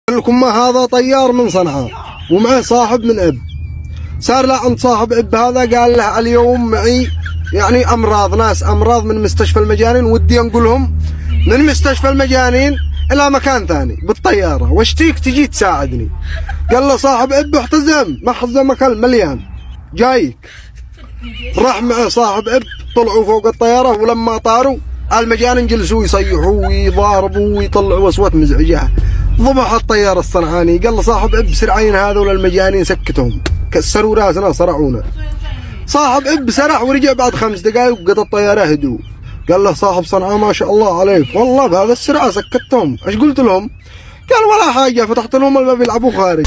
لكم ما هذا طيار من صنعاء ومعه صاحب من اب. صار له عند صاحب اب هذا قال له اليوم معي يعني ناس امراض من مستشفى المجانين، ودي انقلهم من مستشفى المجانين الى مكان ثاني بالطياره، واشتيك تجي تساعدني. قال له صاحب اب احتزم، ما حزمك المليان جايك. راح معه صاحب اب، طلعوا فوق الطياره، ولما طاروا المجانين جلسوا يصيحوا ويضاربوا ويطلعوا اصوات مزعجه. ضبح الطيار الصنعاني، قال له صاحب اب سرعين هذول المجانين سكتهم، كسروا راسنا صرعونا. صاحب اب سرح ورجع بعد 5 دقائق وقت الطياره هدوء. قال له صاحب صنعاء ما شاء الله عليك، والله بهذا السرعه سكتهم. ايش قلت لهم؟ قال ولا حاجه، فتحت لهم الباب يلعبوا خارج.